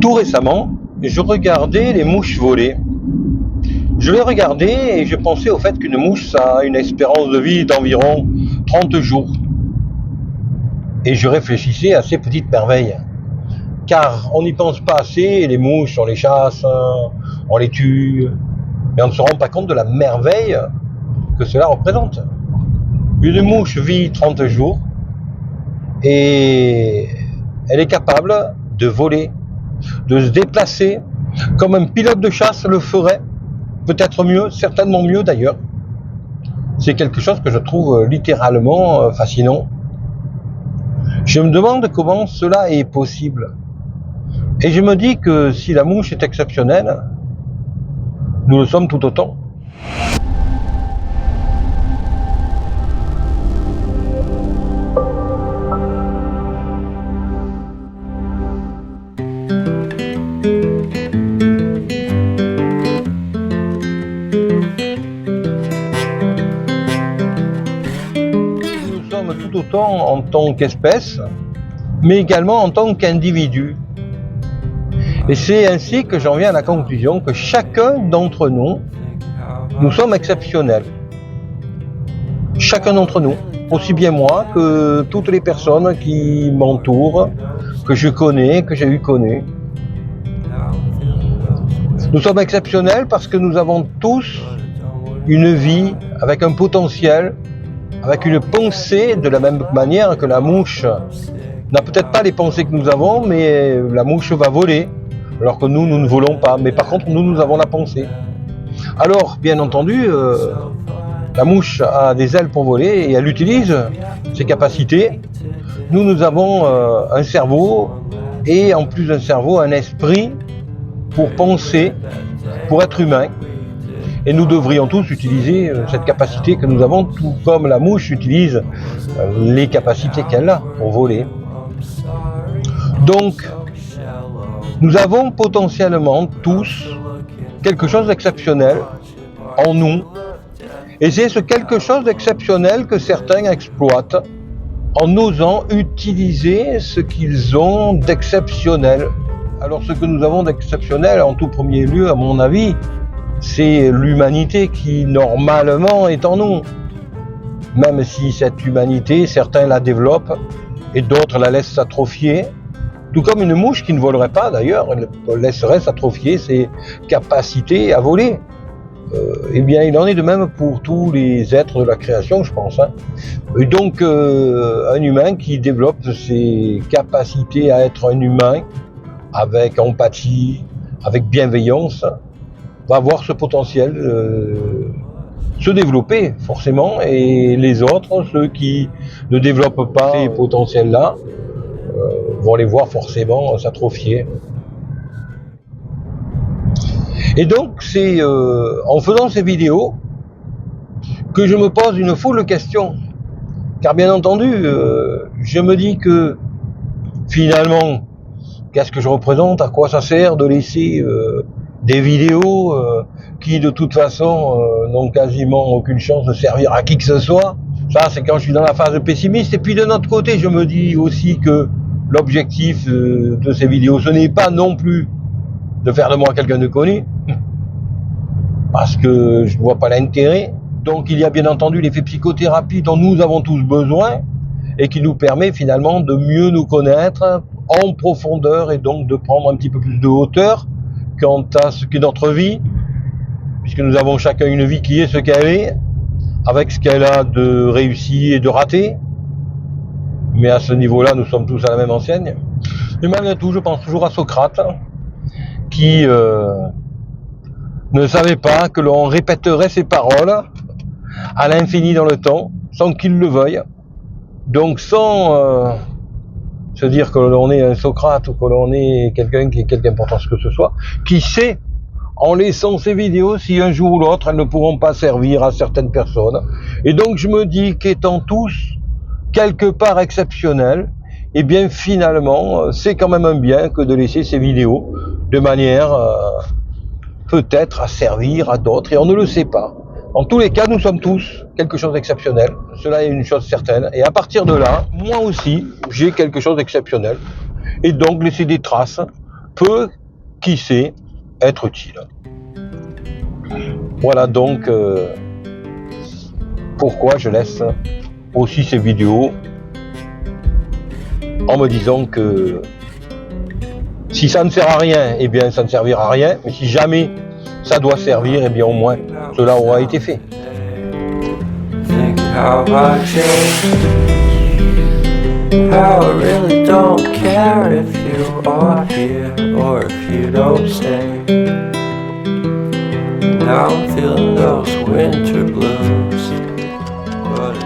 tout récemment, je regardais les mouches voler. Je les regardais et je pensais au fait qu'une mouche, ça a une espérance de vie d'environ 30 jours. Et je réfléchissais à ces petites merveilles. Car on n'y pense pas assez, les mouches, on les chasse, on les tue, mais on ne se rend pas compte de la merveille que cela représente. Une mouche vit 30 jours et elle est capable de voler, de se déplacer comme un pilote de chasse le ferait, peut-être mieux, certainement mieux d'ailleurs. C'est quelque chose que je trouve littéralement fascinant. Je me demande comment cela est possible. Et je me dis que si la mouche est exceptionnelle, nous le sommes tout autant. Nous sommes tout autant en tant qu'espèce, mais également en tant qu'individu. Et c'est ainsi que j'en viens à la conclusion que chacun d'entre nous, nous sommes exceptionnels. Chacun d'entre nous, aussi bien moi que toutes les personnes qui m'entourent, que je connais, que j'ai eu connues. Nous sommes exceptionnels parce que nous avons tous une vie avec un potentiel, avec une pensée de la même manière que la mouche n'a peut-être pas les pensées que nous avons, mais la mouche va voler. Alors que nous ne volons pas, mais par contre nous avons la pensée. Alors bien entendu, la mouche a des ailes pour voler et elle utilise ses capacités. Nous avons un cerveau et en plus d'un cerveau, un esprit pour penser, pour être humain. Et nous devrions tous utiliser cette capacité que nous avons, tout comme la mouche utilise les capacités qu'elle a pour voler. Donc, nous avons potentiellement tous quelque chose d'exceptionnel en nous. Et c'est ce quelque chose d'exceptionnel que certains exploitent en osant utiliser ce qu'ils ont d'exceptionnel. Alors ce que nous avons d'exceptionnel en tout premier lieu, à mon avis, c'est l'humanité qui normalement est en nous. Même si cette humanité, certains la développent et d'autres la laissent s'atrophier. Tout comme une mouche qui ne volerait pas d'ailleurs, elle laisserait s'atrophier ses capacités à voler. Eh bien, il en est de même pour tous les êtres de la création, je pense. Et donc, un humain qui développe ses capacités à être un humain, avec empathie, avec bienveillance, va avoir ce potentiel se développer forcément. Et les autres, ceux qui ne développent pas ces potentiels-là, vont les voir forcément s'atrophier. Et donc c'est en faisant ces vidéos que je me pose une foule de questions. Car bien entendu, je me dis que finalement, qu'est-ce que je représente? À quoi ça sert de laisser des vidéos qui de toute façon n'ont quasiment aucune chance de servir à qui que ce soit? Ça, c'est quand je suis dans la phase pessimiste. Et puis de notre côté, je me dis aussi que l'objectif de ces vidéos, ce n'est pas non plus de faire de moi quelqu'un de connu, parce que je ne vois pas l'intérêt. Donc il y a bien entendu l'effet psychothérapie dont nous avons tous besoin et qui nous permet finalement de mieux nous connaître en profondeur et donc de prendre un petit peu plus de hauteur quant à ce qu'est notre vie, puisque nous avons chacun une vie qui est ce qu'elle est, avec ce qu'elle a de réussi et de raté. Mais à ce niveau-là, nous sommes tous à la même enseigne. Et malgré tout, je pense toujours à Socrate, qui ne savait pas que l'on répéterait ses paroles à l'infini dans le temps, sans qu'il le veuille. Donc sans se dire que l'on est un Socrate ou que l'on est quelqu'un qui est quelque importance que ce soit, qui sait, en laissant ces vidéos, si un jour ou l'autre, elles ne pourront pas servir à certaines personnes. Et donc je me dis qu'étant tous quelque part exceptionnels, et bien finalement, c'est quand même un bien que de laisser ces vidéos de manière peut-être à servir à d'autres, et on ne le sait pas. En tous les cas, nous sommes tous quelque chose d'exceptionnel, cela est une chose certaine, et à partir de là, moi aussi, j'ai quelque chose d'exceptionnel, et donc laisser des traces peut, qui sait, être utile. Voilà donc pourquoi je laisse aussi ces vidéos en me disant que si ça ne sert à rien, eh bien ça ne servira à rien, mais si jamais ça doit servir, eh bien au moins cela aura été fait. How I changed, how I really don't care if you are here or if you don't stay. Now I'm feeling those winter blues, but